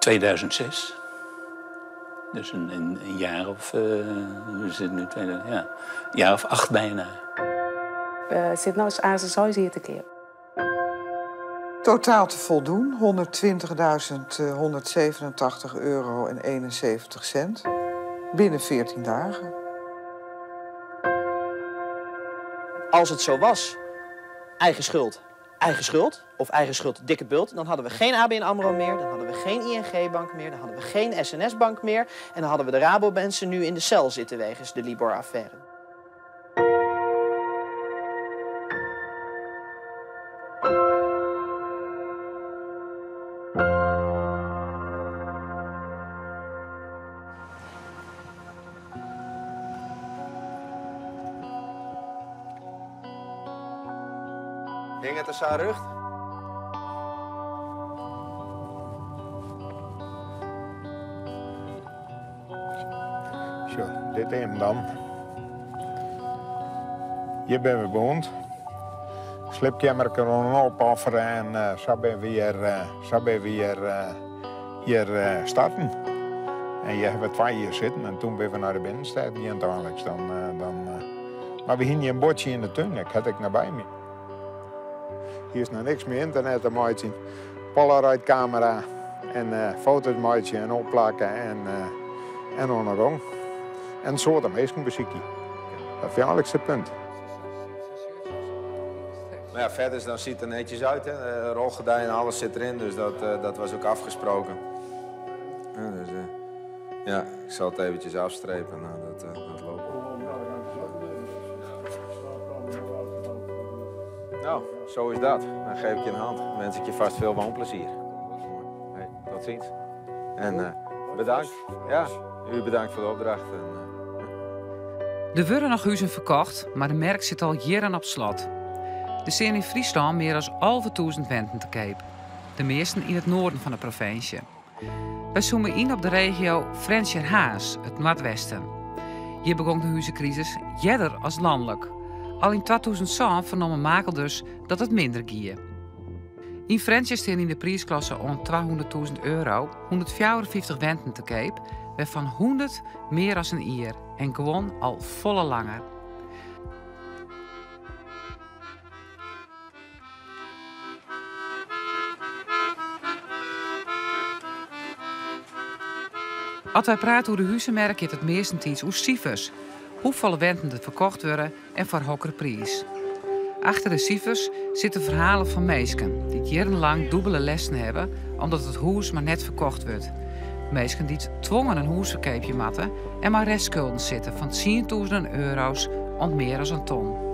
2006. Dus een jaar of... we zitten nu een jaar of 8 bijna. Zit nou eens aan zijn zoiets hier te keer. Totaal te voldoen, €120.187,71 binnen 14 dagen. Als het zo was, eigen schuld, of eigen schuld, dikke bult, dan hadden we geen ABN AMRO meer, dan hadden we geen ING-bank meer, dan hadden we geen SNS-bank meer en dan hadden we de Rabo-mensen nu in de cel zitten wegens de Libor-affaire. Hing het er zo rug? Zo, dit is hem dan. Hier ben we woond. Slipjammer kunnen opofferen en zo ben we hier starten. En je hebt 2 hier zitten en toen ben we naar de binnenstad die uiteindelijk maar we hingen hier een bordje in de tuin, ik had ik naar bij me. Hier is nog niks meer internet te maken. Polaroid camera en foto's maken en opplakken en ondergang. En zo de meeste muziekje. Dat is het belangrijkste punt. Maar ja, verder dan ziet het er netjes uit. Hè. Rolgordijn en alles zit erin, dus dat was ook afgesproken. Ja, dus, ja, ik zal het eventjes afstrepen. Nou, dat loopt. Nou, zo is dat. Dan geef ik je een hand. Dan wens ik je vast veel woonplezier. Hey, tot ziens. En bedankt. Ja, u bedankt voor de opdracht. Er worden nog huizen verkocht, maar de merk zit al jaren op slot. Er zijn in Friesland meer dan 11.000 wenten te koop. De meesten in het noorden van de provincie. Wij zoomen in op de regio Frenscher-Haas, het noordwesten. Hier begon de huizencrisis jeder als landelijk. Al in 2007 vernomen Makel dus dat het minder gie. In Frenscher staan in de prijsklasse om €200.000 154 wenten te koop, waarvan 100 meer dan een jaar en gewoon al volle langer. Als wij praten over de huizenmerk is het meestentijds hoe cijfers, hoeveel wenten er verkocht worden en voor welke prijs. Achter de cijfers zitten verhalen van meisken die jarenlang dubbele lessen hebben omdat het huis maar net verkocht wordt. Meisken die dwongen een huisverkoopje matten en maar restschulden zitten van €10.000 om meer dan een ton.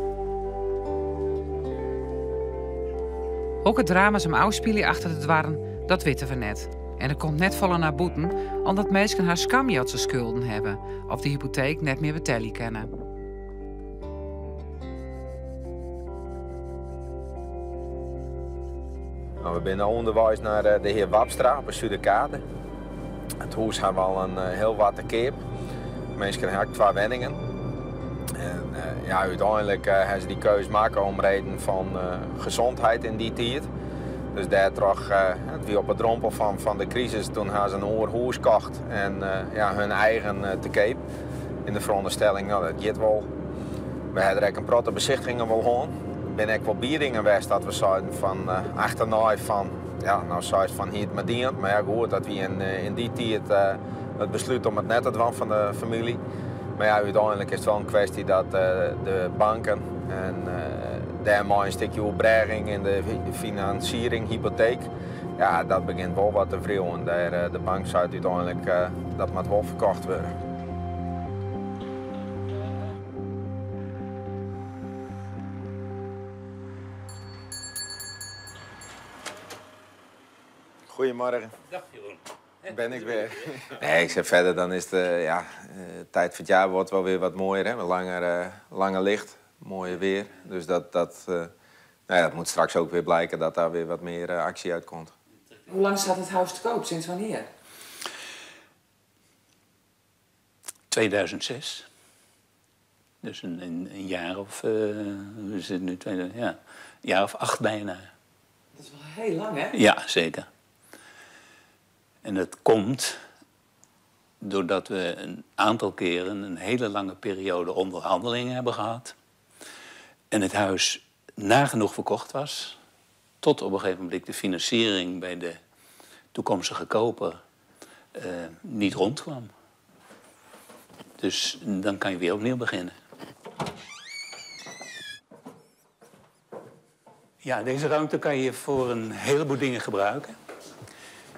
Ook het drama zijn afspelen achter het dwarren, dat weten we net. En er komt net vallen naar boeten omdat meisken haar skamjatse schulden hebben of de hypotheek net meer betalen kunnen. Nou, we zijn onderwijs naar de heer Wapstra op de Zuiderkade. Het huis had al een heel wat te keep. Mensen hebben 2 wenningen. En ja, uiteindelijk hebben ze die keuze maken om reden van gezondheid in die tijd. Dus daar trok wie op het drompel van de crisis, toen hebben ze een oorhuis gekocht en ja, hun eigen te keep. In de veronderstelling, nou dat gaat wel. We hadden ook een protte bezichtigingen wel gewoon. Ben ik wel bieringen geweest dat we zeiden van achterna van, ja, nou zei van hier het maar dient. Maar ja, goed dat we in die tijd het besluit om het net te doen van de familie. Maar ja, uiteindelijk is het wel een kwestie dat de banken en daarmee een stukje opbrenging in de financiering, hypotheek. Ja, dat begint wel wat te wringen. De bank zei uiteindelijk dat moet wel verkocht worden. Goedemorgen. Dag Jeroen. Ben ik weer. Nee, ik zeg verder, dan is de tijd van het jaar wordt wel weer wat mooier. Hè? Langer licht, mooier weer. Dus dat moet straks ook weer blijken dat daar weer wat meer actie uitkomt. Hoe lang staat het huis te koop? Sinds wanneer? 2006. Dus een jaar of... we zitten nu een jaar of 8 bijna. Dat is wel heel lang, hè? Ja, zeker. En dat komt doordat we een aantal keren een hele lange periode onderhandelingen hebben gehad. En het huis nagenoeg verkocht was. Tot op een gegeven moment de financiering bij de toekomstige koper niet rondkwam. Dus dan kan je weer opnieuw beginnen. Ja, deze ruimte kan je voor een heleboel dingen gebruiken.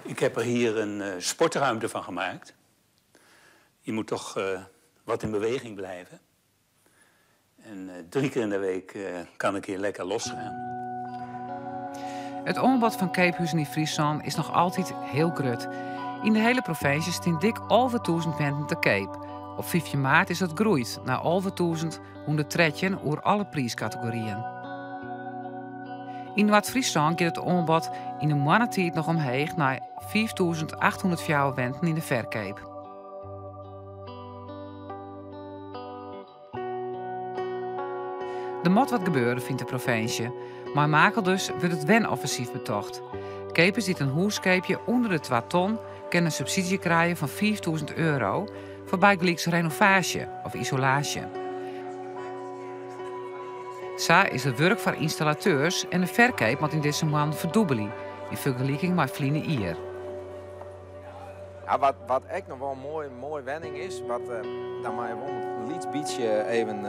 Ik heb er hier een sportruimte van gemaakt. Je moet toch wat in beweging blijven. En 3 keer in de week kan ik hier lekker losgaan. Het aanbod van keephuizen in Friesland is nog altijd heel groot. In de hele provincie staan dik over 1000 mensen te keep. Op 15 maart is het groeid naar over 1113 over alle prijscategorieën. In Noord-Friesland gaat het aanbod in de mannentijd nog omheeg naar 5804 wenten in de verkoop. Er moet wat gebeuren, vindt de provincie. Maar makel dus wordt het wenoffensief betocht. Kepers die een huiskeepje onder de 2 ton kunnen een subsidie krijgen van €5000 voor bijgelijks renovatie of isolatie. Zo is het werk voor installateurs en de verkoop moet in deze maand verdubbelen in vergelijking met verleden jaar. Ja, wat echt nog wel een mooi wenning is, dan maar gewoon een lied beetje even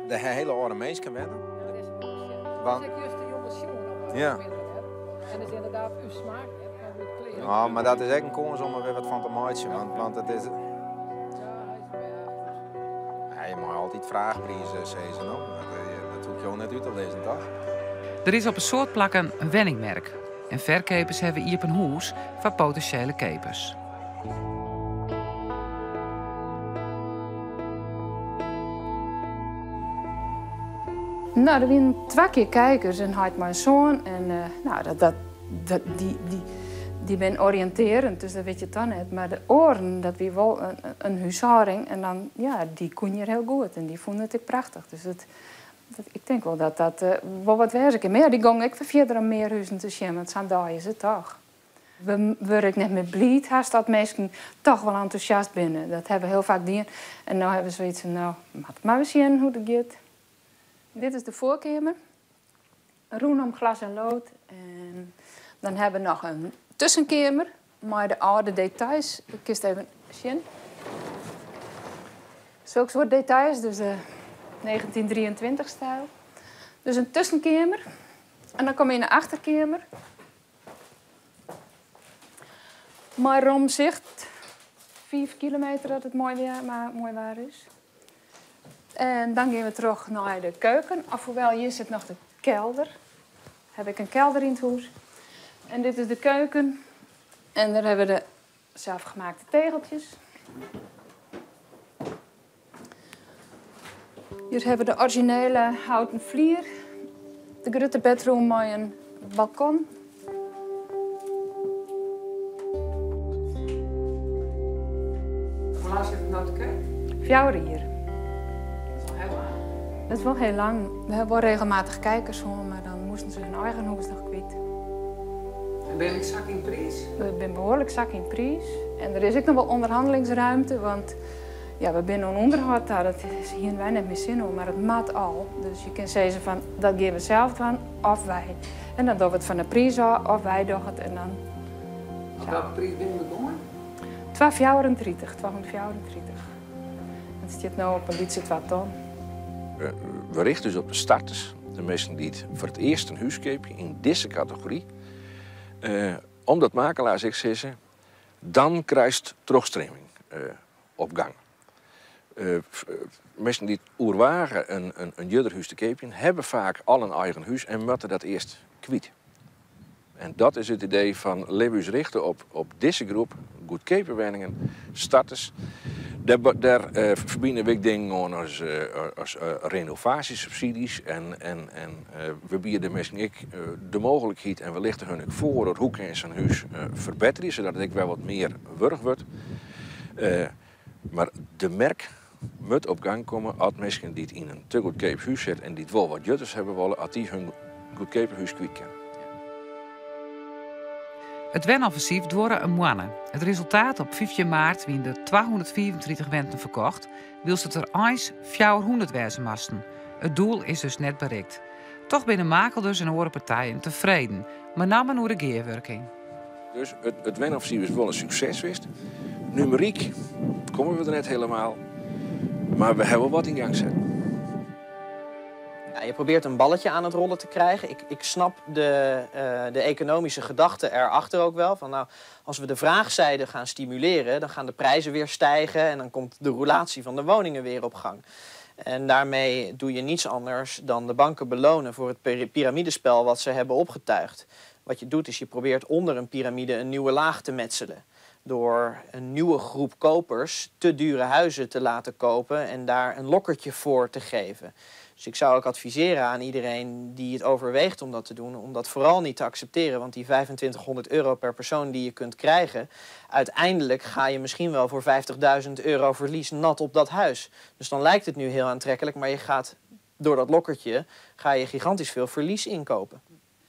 de hele oude mens kan wennen. Want, ja. En dat is inderdaad uw smaak. Ja, maar dat is echt een kans om er weer wat van te maken. Want het is... Ja, je mag altijd vraagprijzen zeggen. Dat hoef je ook net uit te lezen, toch? Er is op een soort plakken een wenningmerk. En verkopers hebben hier op een huis voor potentiële kopers. Nou, er waren 2 keer kijkers en had mijn zoon. En die ben oriënterend, dus dat weet je dan net. Maar de oren, dat wie wel een huishouding. En dan, ja, die kon je heel goed. En die vonden het ook prachtig. Dus ik denk wel dat wel wat wezen kan. Maar ja, die gingen ik verder om meer huizen te zien. Want zo'n dag is het toch. We werken net met blied, haast dat mensen toch wel enthousiast binnen. Dat hebben we heel vaak gedaan. En nu hebben we zoiets van, maar we zien hoe het gaat. Dit is de voorkamer. Roen om glas en lood. En dan hebben we nog een tussenkamer. Maar de oude details. Ik kies even zien. Zulke soort details. Dus de 1923-stijl. Dus een tussenkamer. En dan kom je in de achterkamer. Maar omzicht 5 kilometer dat het mooi waar is. En dan gaan we terug naar de keuken. Of hoewel, hier zit nog de kelder. Heb ik een kelder in het huis. En dit is de keuken. En daar hebben we de zelfgemaakte tegeltjes. Hier hebben we de originele houten vlier. De grote bedroom met een balkon. Hoe lang zit het nou te kijken? 4 uur hier. Dat is al heel lang. Dat is wel heel lang. We hebben wel regelmatig kijkers, maar dan moesten ze hun eigen huis nog kwijt. En ben ik zak in prijs? Ik ben behoorlijk zak in prijs. En er is ook nog wel onderhandelingsruimte, want ja, we zijn een onderhoud daar. Dat is hier wij net meer zin om, maar het maakt al. Dus je kunt zeggen van, dat geven we zelf van, of wij. En dan doen we het van de prijs af, of wij doen het en dan... Op welke prijs ben je begonnen? 234. Het zit nu op een beetje 2 ton. We richten dus op de starters. De mensen die het voor het eerst een huis kopen in deze categorie. Omdat makelaars ik zeggen, dan krijgt terugstroming op gang. Mensen die het oerwagen een judderhuis te kopen, hebben vaak al een eigen huis en moeten dat eerst kwijt. En dat is het idee van Lebu's richten op deze groep, goedkope woningen, starters. Daar verbinden we dingen als renovatiesubsidies en we bieden mensen de mogelijkheid en we lichten hun voor hoe kan je zijn huis verbeteren, zodat het wel wat meer wurg wordt. Maar de merk moet op gang komen als mensen die het in een te goedkoop huis zitten en die het wel wat jutters hebben willen, als die hun goedkope huis kwijt kunnen. Het wenoffensief duurde een maand. Het resultaat op 15 maart wien de 234 wenten verkocht, wilst het er eens 400 wezen moesten. Het doel is dus net bereikt. Toch binnen makelders en andere partijen tevreden, maar namen over de geerwerking. Dus het wenoffensief is wel een succes geweest. Numeriek komen we er net helemaal. Maar we hebben wat in gang gezet. Ja, je probeert een balletje aan het rollen te krijgen. Ik snap de economische gedachte erachter ook wel. Van, nou, als we de vraagzijde gaan stimuleren, dan gaan de prijzen weer stijgen en dan komt de roulatie van de woningen weer op gang. En daarmee doe je niets anders dan de banken belonen voor het piramidespel wat ze hebben opgetuigd. Wat je doet is je probeert onder een piramide een nieuwe laag te metselen. Door een nieuwe groep kopers te dure huizen te laten kopen en daar een lokkertje voor te geven. Dus ik zou ook adviseren aan iedereen die het overweegt om dat te doen, om dat vooral niet te accepteren. Want die 2500 euro per persoon die je kunt krijgen, uiteindelijk ga je misschien wel voor 50.000 euro verlies nat op dat huis. Dus dan lijkt het nu heel aantrekkelijk, maar je gaat door dat lokkertje ga je gigantisch veel verlies inkopen.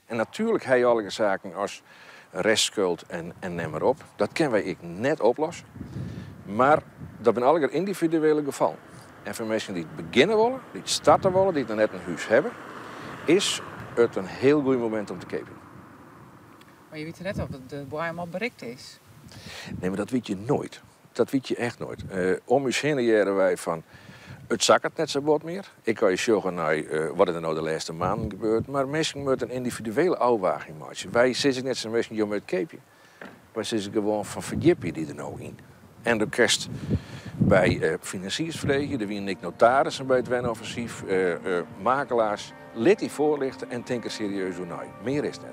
En natuurlijk heb je alle zaken als restschuld en neem maar op. Dat kunnen wij net oplossen. Maar dat zijn alle individuele gevallen. En voor mensen die het beginnen willen, die het starten willen, die het net een huis hebben, is het een heel goed moment om te kopen. Maar je weet net of het de boy helemaal bereikt is. Nee, maar dat weet je nooit. Dat weet je echt nooit. Om je heen jaren wij van, het zakt net zo wat meer. Ik kan je zeggen, nou, wat er nou de laatste maanden gebeurt. Maar mensen moeten een individuele afwaging maken. Wij zitten net zo mensen met het keepje. Wij zitten gewoon van verdiep je die er nou in. En de kerst bij financiersverlegen, de wie ik notarissen bij het wenoffensief, makelaars, lid die voorlichten en denken serieus hoe nou. Meer is het.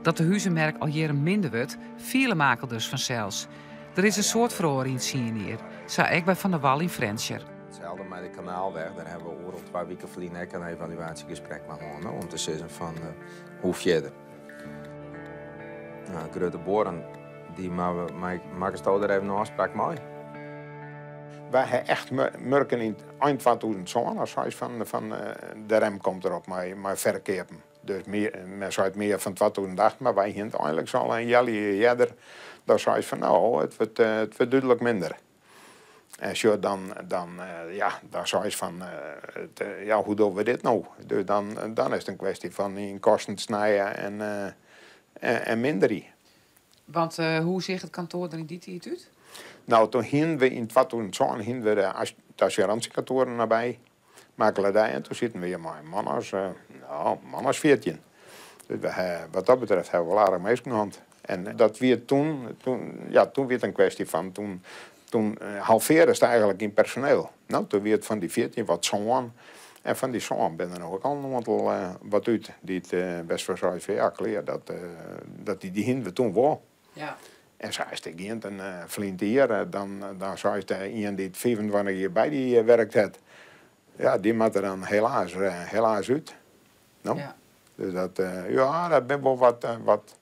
Dat de huizenmerk al jaren minder wordt, vielen makelders vanzelfs. Er is een soort verhoring zien hier, zei ik bij Van der Wal in Frenscher. Hetzelfde met de kanaalweg, daar hebben we op 2 weken verleden een evaluatiegesprek met honden om te zeggen van hoe verder. Nou, grote boeren die maken er even een afspraak mee. Wij hebben echt merken in eind 2000 als hij van de rem komt erop met verkeerden. Dus men zei het meer van 2008, maar wij hebben eigenlijk zo een jaar eerder. Dan zei van nou, het wordt duidelijk minder. En zo dan zei je van, ja, hoe doen we dit nou? Dus dan is het een kwestie van in kosten snijden en minderen. Want hoe zegt het kantoor er in die tijd uit? Nou, toen gingen we in 2007 de assurantiekantoren nabij, makelaardij, en toen zitten we hier met man als 14. Dus wat dat betreft hebben we wel aardig meegenomen. En dat weer toen werd het een kwestie van, toen halveerde het eigenlijk in personeel. Nou, toen werd van die 14 wat zo'n. En van die zo'n ben er ook al wat uit. Die het best wel zei van ja, klaar, dat die hinden we toen wel. Ja. En zij is tegen een vriend hier, dan zei ze iemand die het 25 jaar bij die werkt heeft. Ja, die moet er dan helaas uit. Nou? Ja. Dus dat ben wel wat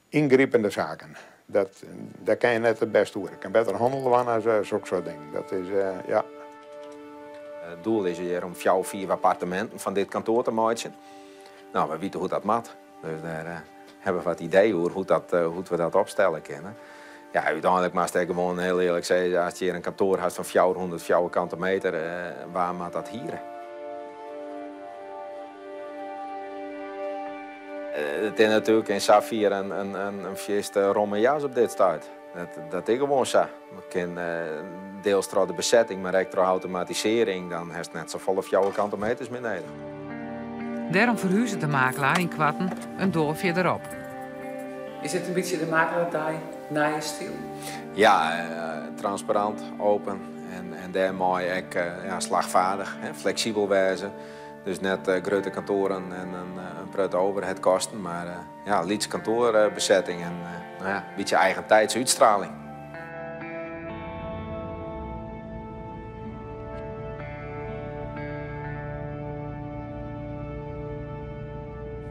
ingrijpende zaken. Daar kan je net het best doen. Ik kan beter handelen dan zo'n soort dingen. Dat is, ja. Het doel is hier om 4 appartementen van dit kantoor te maken. Nou, we weten hoe dat moet. Dus daar hebben we wat ideeën over hoe we dat opstellen kunnen. Ja, uiteindelijk maar ik gewoon heel eerlijk zeggen, als je hier een kantoor hebt van 400 vierkante meter, waar moet dat hier? Het is natuurlijk in Safir een feeste romme jas op dit staat. Dat is gewoon zo. We kunnen deels door de bezetting, maar ook door automatisering, dan heeft het net zo volle vierkante meters meer nodig. Daarom verhuizen de makelaar in Kwarten een dorpje erop. Is het een beetje de makelaardij naar je stil? Ja, transparant, open en daarmee ook slagvaardig, flexibel wezen. Dus net grote kantoren en een prut overhead kosten, maar liets kantoorbezetting en een beetje eigen tijdse uitstraling.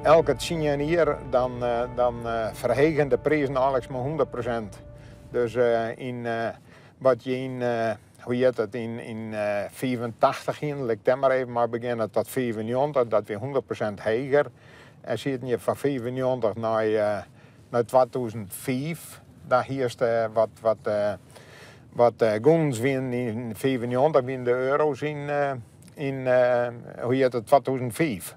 Elke 10 jaar hier dan verhegen de prijzen eigenlijk maar 100%. Dus wat je in 85 ging, ik dan maar even maar beginnen tot 95, dat weer 100% heger. En zitten je van 95 naar 2005. Daar heerst wat guns win in 95 win de euro's in hoe heet het, 2005.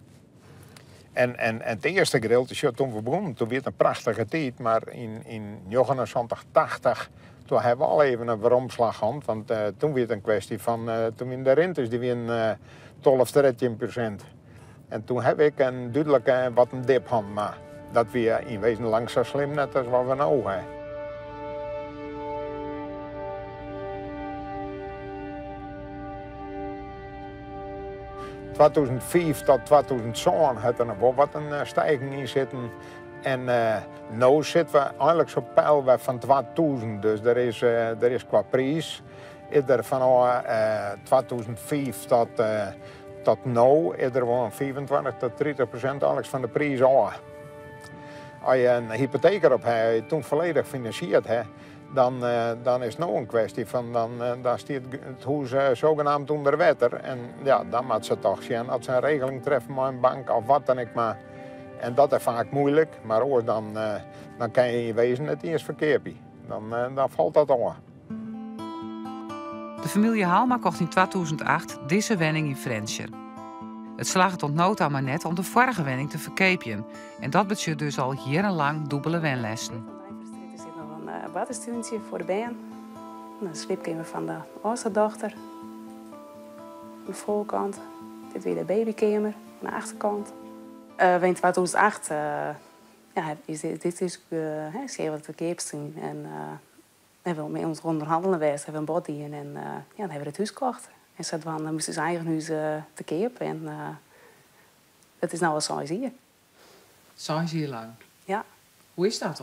En het eerste gedeelte, toen we begonnen, toen werd het een prachtige tijd. Maar in 1980, toen hebben we al even een veromslag gehad. Want toen werd het een kwestie van, toen in de rentes, die win 12-13%. En toen heb ik een duidelijke wat een dip gehad. Maar dat we in wezen lang zo slim net als wat we nou hebben. 2005 tot 2007 had er nog wel wat een stijging in zitten. En nu zitten we eigenlijk zo pijl van 2000. Dus er is qua prijs, is er van 2005 tot nu, is er wel 25 tot 30% eigenlijk van de prijs af. Als je een hypotheek erop hebt, toen volledig financierd hebt, dan is het nog een kwestie van, dan staat het huis zogenaamd onder water. En ja, dan moet ze toch zien als ze een regeling treffen met een bank of wat dan ik maar. En dat is vaak moeilijk, maar oors dan kan je in wezen het eerst verkeerd. Dan valt dat aan. De familie Halma kocht in 2008 deze woning in Frenscher. Het slaagt het ontnood maar net om de vorige woning te verkepen. En dat betekent dus al jarenlang dubbele wenlessen. Er zit nog een badstuintje voor de baan. Een slipkamer van de oudste dochter. Aan de voorkant. Dit weer de babykamer aan de achterkant. In 2008 is dit dus zeer wat verkeerd. En hebben we met ons onderhandelen geweest, hebben we een bod in en dan hebben we het huis gekocht. En ze dan moesten ze eigen huis te keep en het is nu al 6 jaar. 6 jaar lang? Ja. Hoe is dat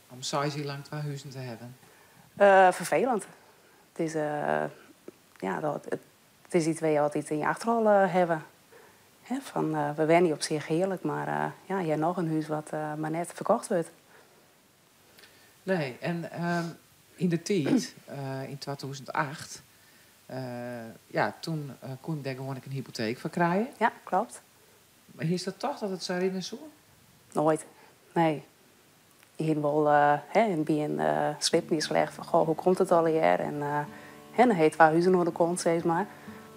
om 6 jaar lang 2 huizen te hebben? Vervelend. Het is, het is iets waar je altijd in je achterhol hebben. We wennen niet op zich heerlijk, maar je hebt nog een huis wat maar net verkocht wordt. Nee, en in de tijd, in 2008, toen kon ik daar gewoon een hypotheek voor krijgen. Ja, klopt. Maar is dat toch dat het zo in is zo? Nooit, nee. Hier wel bij een slip niet slecht van, goh, hoe komt het al hier? En dan heet waar huizen naar de kont, steeds maar.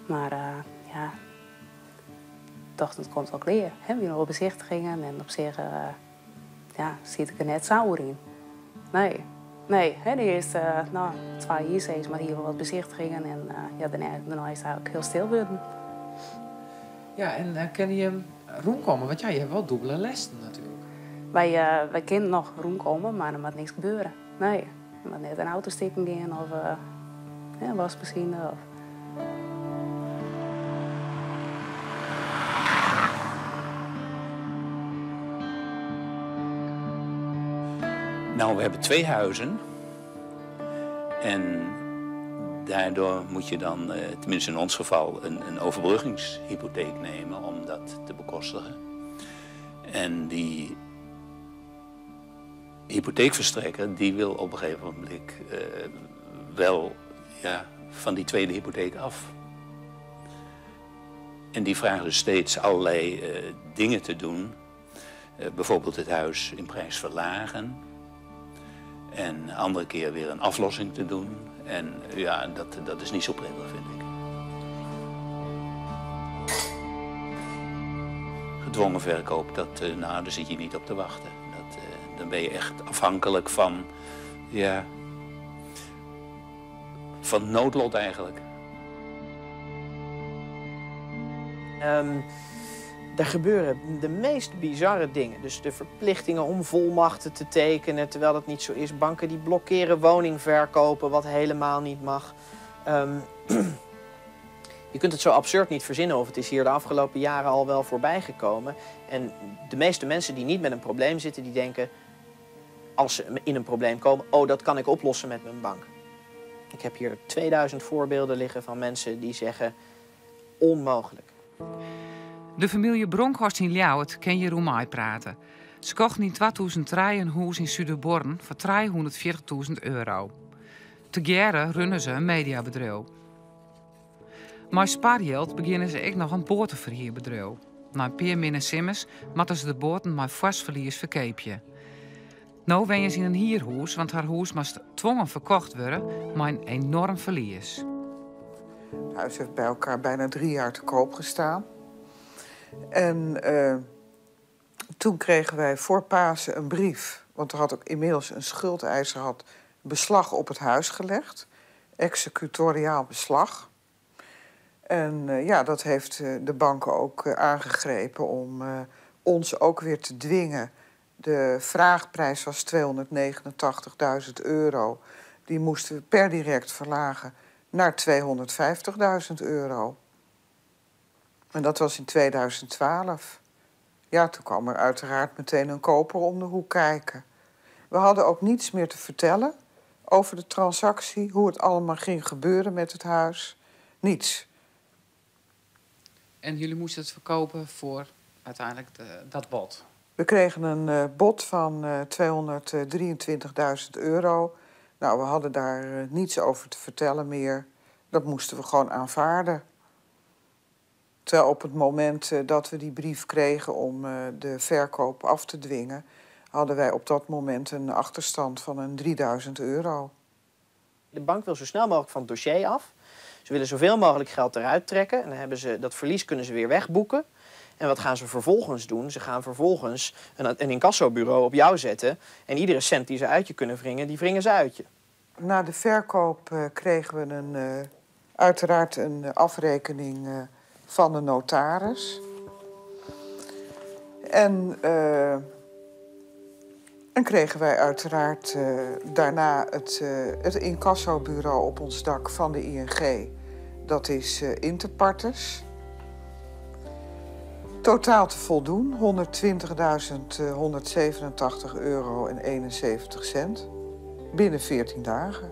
Maar ja, toch, het komt ook leer. We hebben nog bezichtigingen en op zich zit ik er net sauer in. Nee, de eerste 2 jaar steeds maar hier wel wat bezichtigingen en daarna is het ook heel stil geworden. Ja, en kan je rondkomen? Want je hebt wel dubbele lessen natuurlijk. Wij kunnen nog rondkomen, maar er moet niks gebeuren. Nee, er moet net een auto steken gaan of een wasmachine. Of... Nou, we hebben 2 huizen. En daardoor moet je dan, tenminste in ons geval, een overbruggingshypotheek nemen om dat te bekostigen. En die hypotheekverstrekker die wil op een gegeven moment wel van die tweede hypotheek af. En die vragen dus steeds allerlei dingen te doen. Bijvoorbeeld het huis in prijs verlagen. En een andere keer weer een aflossing te doen. En ja, dat is niet zo prettig, vind ik. Gedwongen verkoop, daar zit je niet op te wachten. Dan ben je echt afhankelijk van noodlot eigenlijk. Er gebeuren de meest bizarre dingen. Dus de verplichtingen om volmachten te tekenen, terwijl dat niet zo is. Banken die blokkeren woningverkopen, wat helemaal niet mag. Je kunt het zo absurd niet verzinnen, of het is hier de afgelopen jaren al wel voorbij gekomen. En de meeste mensen die niet met een probleem zitten, die denken, als ze in een probleem komen, oh, dat kan ik oplossen met mijn bank. Ik heb hier 2000 voorbeelden liggen van mensen die zeggen, onmogelijk. De familie Bronkhorst in Ljouwert kan je roemai praten. Ze kochten in 2003 een huis in Zuiderborn voor €340.000. Together runnen ze een mediabedrijf. Met spaargeld beginnen ze ook nog een boortenverhuurbedrijf. Na een paar minder simmers moeten ze de boorten met vast verlies verkopen. Nou woont ze in een hierhuis, want haar huis moest dwongen verkocht worden, maar een enorm verlies. Het huis heeft bij elkaar bijna 3 jaar te koop gestaan. En toen kregen wij voor Pasen een brief. Want er had ook inmiddels een schuldeiser had beslag op het huis gelegd. Executoriaal beslag. En ja, dat heeft de banken ook aangegrepen om ons ook weer te dwingen. De vraagprijs was €289.000. Die moesten we per direct verlagen naar €250.000. En dat was in 2012. Ja, toen kwam er uiteraard meteen een koper om de hoek kijken. We hadden ook niets meer te vertellen over de transactie, hoe het allemaal ging gebeuren met het huis. Niets. En jullie moesten het verkopen voor uiteindelijk dat bod? We kregen een bod van €223.000. Nou, we hadden daar niets over te vertellen meer. Dat moesten we gewoon aanvaarden. Terwijl op het moment dat we die brief kregen om de verkoop af te dwingen, hadden wij op dat moment een achterstand van een €3.000. De bank wil zo snel mogelijk van het dossier af. Ze willen zoveel mogelijk geld eruit trekken. En dan hebben ze dat verlies kunnen ze weer wegboeken. En wat gaan ze vervolgens doen? Ze gaan vervolgens een incassobureau op jou zetten. En iedere cent die ze uit je kunnen wringen, die wringen ze uit je. Na de verkoop kregen we uiteraard een afrekening van de notaris. En kregen wij uiteraard daarna het incassobureau op ons dak van de ING. Dat is Interpartes. Totaal te voldoen, €120.187,71. Binnen 14 dagen.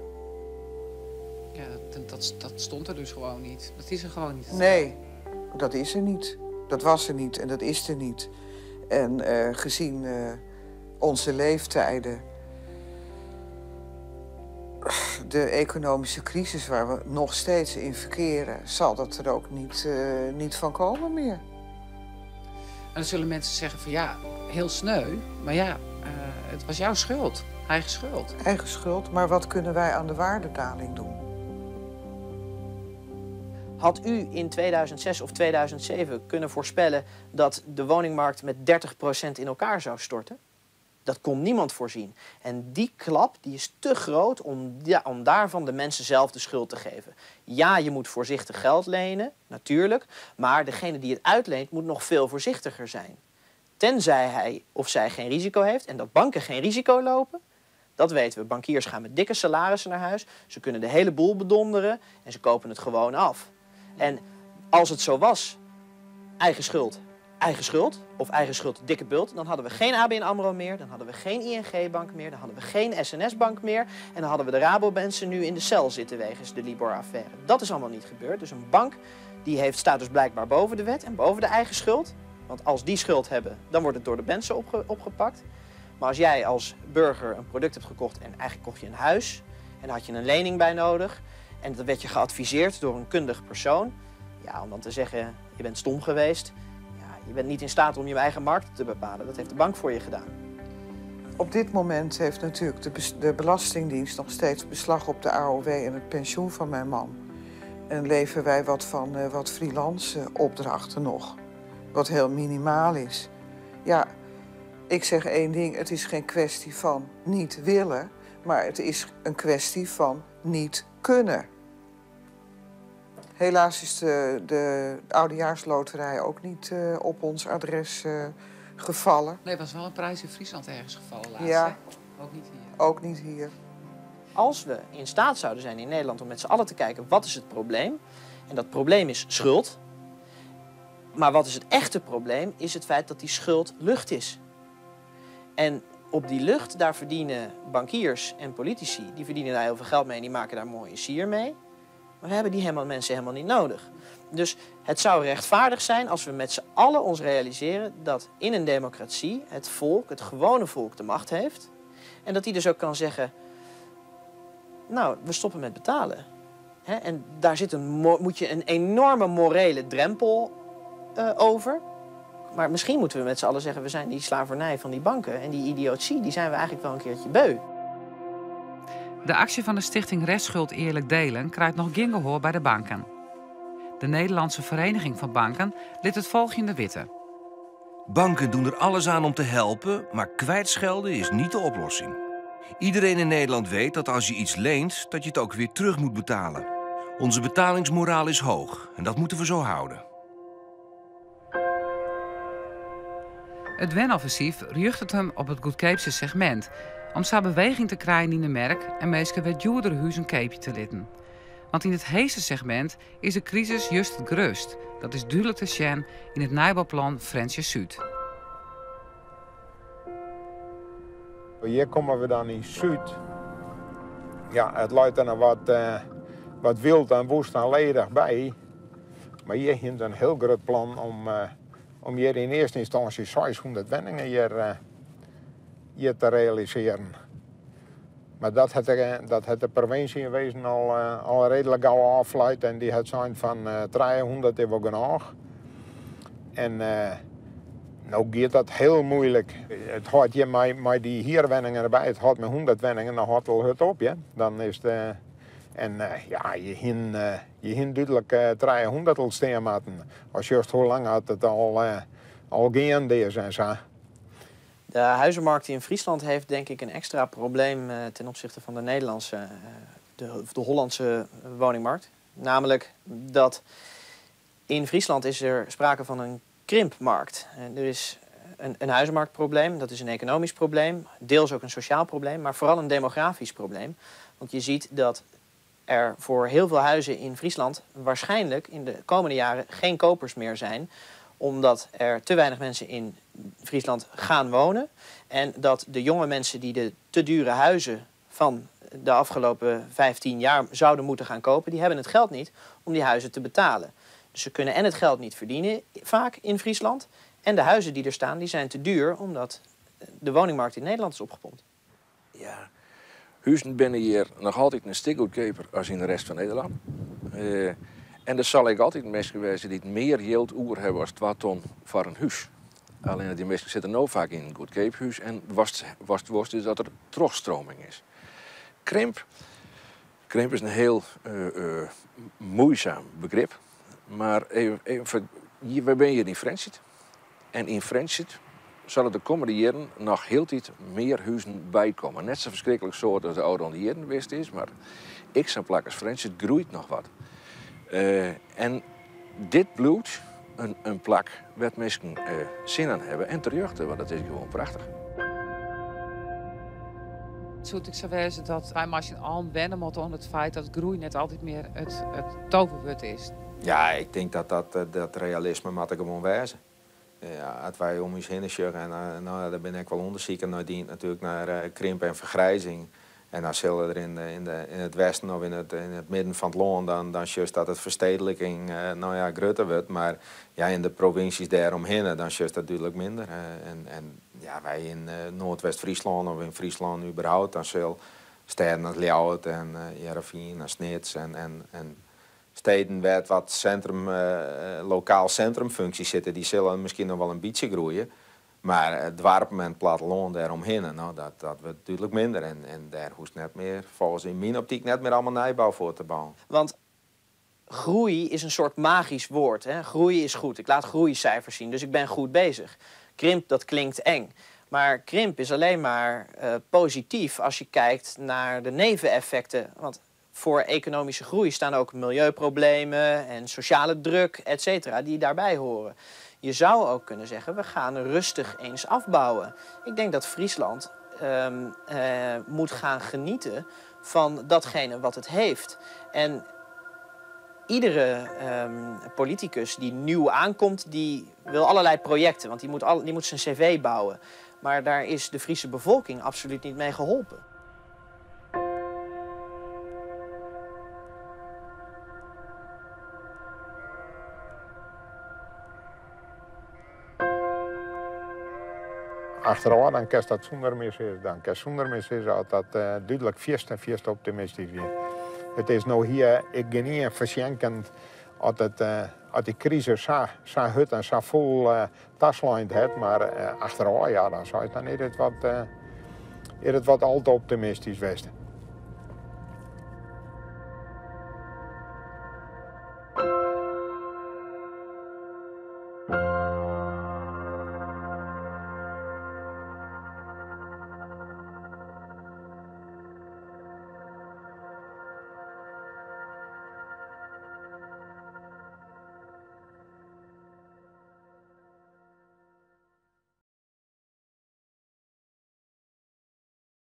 Ja, dat stond er dus gewoon niet. Dat is er gewoon niet. Nee, dat is er niet. Dat was er niet en dat is er niet. En gezien onze leeftijden, de economische crisis waar we nog steeds in verkeren, zal dat er ook niet van komen meer. En dan zullen mensen zeggen van ja, heel sneu. Maar ja, het was jouw schuld. Eigen schuld. Eigen schuld, maar wat kunnen wij aan de waardedaling doen? Had u in 2006 of 2007 kunnen voorspellen dat de woningmarkt met 30% in elkaar zou storten? Dat kon niemand voorzien. En die klap die is te groot om daarvan de mensen zelf de schuld te geven. Ja, je moet voorzichtig geld lenen, natuurlijk. Maar degene die het uitleent moet nog veel voorzichtiger zijn. Tenzij hij of zij geen risico heeft en dat banken geen risico lopen. Dat weten we. Bankiers gaan met dikke salarissen naar huis. Ze kunnen de hele boel bedonderen en ze kopen het gewoon af. En als het zo was, eigen schuld of eigen schuld dikke bult, dan hadden we geen ABN AMRO meer, dan hadden we geen ING-bank meer, dan hadden we geen SNS-bank meer en dan hadden we de Rabobanken nu in de cel zitten wegens de Libor-affaire. Dat is allemaal niet gebeurd. Dus een bank die staat dus blijkbaar boven de wet en boven de eigen schuld. Want als die schuld hebben, dan wordt het door de mensen opgepakt. Maar als jij als burger een product hebt gekocht en eigenlijk kocht je een huis en daar had je een lening bij nodig en dan werd je geadviseerd door een kundig persoon, ja, om dan te zeggen, je bent stom geweest. Je bent niet in staat om je eigen markt te bepalen. Dat heeft de bank voor je gedaan. Op dit moment heeft natuurlijk de Belastingdienst nog steeds beslag op de AOW en het pensioen van mijn man. En leveren wij wat freelance opdrachten nog. Wat heel minimaal is. Ja, ik zeg één ding. Het is geen kwestie van niet willen. Maar het is een kwestie van niet kunnen. Helaas is de Oudejaarsloterij ook niet op ons adres gevallen. Nee, er was wel een prijs in Friesland ergens gevallen laatst. Ja. Hè? Ook niet hier. Ook niet hier. Als we in staat zouden zijn in Nederland om met z'n allen te kijken wat is het probleem. En dat probleem is schuld. Maar wat is het echte probleem is het feit dat die schuld lucht is. En op die lucht, daar verdienen bankiers en politici, die verdienen daar heel veel geld mee en die maken daar mooie sier mee. Maar we hebben die mensen helemaal niet nodig. Dus het zou rechtvaardig zijn als we met z'n allen ons realiseren dat in een democratie het volk, het gewone volk, de macht heeft. En dat die dus ook kan zeggen, nou, we stoppen met betalen. En daar moet je een enorme morele drempel over. Maar misschien moeten we met z'n allen zeggen, we zijn die slavernij van die banken en die idiotie, die zijn we eigenlijk wel een keertje beu. De actie van de stichting Restschuld Eerlijk Delen krijgt nog geen gehoor bij de banken. De Nederlandse Vereniging van Banken liet het volgende weten. Banken doen er alles aan om te helpen, maar kwijtschelden is niet de oplossing. Iedereen in Nederland weet dat als je iets leent, dat je het ook weer terug moet betalen. Onze betalingsmoraal is hoog en dat moeten we zo houden. Het wenoffensief richt het hem op het goedkoopste segment, om zo beweging te krijgen in de markt en mensen met duurdere huizen een keepje te litten. Want in het heeste segment is de crisis juist het gerust. Dat is duidelijk te zien in het nijbouwplan Fransje Zuid. Hier komen we dan in Zuid. Ja, het luidt er wat wild en woest en ledig bij. Maar hier heeft een heel groot plan om hier in eerste instantie 600 woningen hier te realiseren. Maar dat had de provincie in wezen al redelijk gauw afsluit en die had zijn van 300 hebben we genoeg. En nou gaat dat heel moeilijk. Het had je met die hier woningen erbij, het had met 100 woningen, dan had wel het op, ja. Dan is de ja, je hint duidelijk 300 al staan moeten. Als juist hoe lang had het al gaande is en zo. De huizenmarkt in Friesland heeft denk ik een extra probleem ten opzichte van de Nederlandse, de Hollandse woningmarkt. Namelijk dat in Friesland is er sprake van een krimpmarkt. Er is een huizenmarktprobleem, dat is een economisch probleem, deels ook een sociaal probleem, maar vooral een demografisch probleem. Want je ziet dat er voor heel veel huizen in Friesland waarschijnlijk in de komende jaren geen kopers meer zijn, omdat er te weinig mensen in Friesland gaan wonen. En dat de jonge mensen die de te dure huizen van de afgelopen 15 jaar zouden moeten gaan kopen, die hebben het geld niet om die huizen te betalen. Dus ze kunnen en het geld niet verdienen vaak in Friesland. En de huizen die er staan, die zijn te duur omdat de woningmarkt in Nederland is opgepompt. Ja, huizen binnen hier nog altijd een stuk goedkoper als in de rest van Nederland. En er zal ik altijd mensen geweest die het meer yield oer hebben als 2 ton voor een huis. Alleen die mensen zitten nu vaak in een goedkoop huis en was dus dat er terugstroming is. Krimp is een heel moeizaam begrip. Maar we ben hier in Fransje. En in Fransje zal er de komende jaren nog heel tijd meer huizen bijkomen. Net zo verschrikkelijk soort als de oude jaren geweest is, maar x en plakkers Fransje groeit nog wat. En dit bloed een plak waar mensen zin aan hebben en terugte, want dat is gewoon prachtig. Zou ik zo wezen dat wij misschien al wennen moeten aan het feit dat groei net altijd meer het toverwoord is? Ja, ik denk dat realisme moet er gewoon wezen. Ja, als wij om ons heen zeggen, en nou, daar ben ik wel onderzoeker naar dient natuurlijk naar krimp en vergrijzing. En als je er in het westen of in het midden van het land, dan is dat het verstedelijking nou ja, groter wordt. Maar ja, in de provincies daaromheen, dan is dat natuurlijk minder. En ja, wij in Noordwest-Friesland of in Friesland überhaupt, dan zullen steden als Ljouwert en Heerenveen en Snits en steden waar wat centrum, lokaal centrumfuncties zitten, die zullen misschien nog wel een beetje groeien. Maar het dorpen en het platteland daaromheen, nou, dat wordt natuurlijk minder. En daar hoeft net meer, volgens in mijn optiek, net meer allemaal nijbouw voor te bouwen. Want groei is een soort magisch woord. Hè? Groei is goed. Ik laat groeicijfers zien, dus ik ben goed bezig. Krimp, dat klinkt eng. Maar krimp is alleen maar positief als je kijkt naar de neveneffecten. Want voor economische groei staan ook milieuproblemen en sociale druk, et cetera, die daarbij horen. Je zou ook kunnen zeggen, we gaan rustig eens afbouwen. Ik denk dat Friesland moet gaan genieten van datgene wat het heeft. En iedere politicus die nieuw aankomt, die wil allerlei projecten. Want die moet zijn cv bouwen. Maar daar is de Friese bevolking absoluut niet mee geholpen. Achteraf dan kan dat zonder meer zijn. Dan kan zonder meer zijn dat dat duidelijk vierst optimistisch is. Het is nou hier, ik ga niet verschenken als die crisis zo hut en zo vol taslijnd had, maar achteraf, ja, dan zou het dan niet het wat al te optimistisch wezen.